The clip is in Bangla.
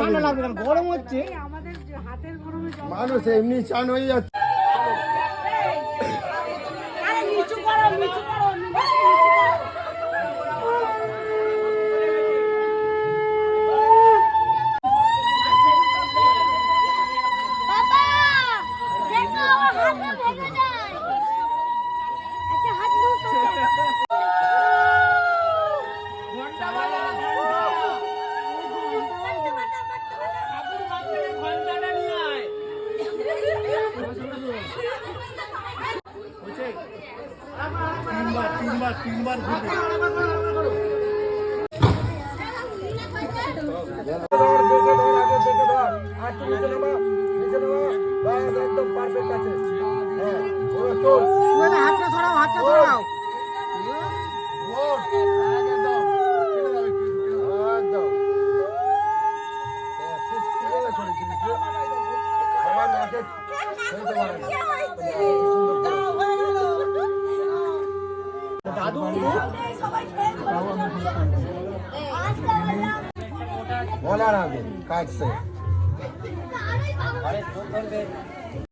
ঠান্ডা লাগবে কারণ গরম হচ্ছে। মানুষ এমনি চান হয়ে যাচ্ছে। তিনবার ঘুরবে। একদম পারফেক্ট আছে। হাতটা ছড়াও। দাদু বলার আগে কাটছে।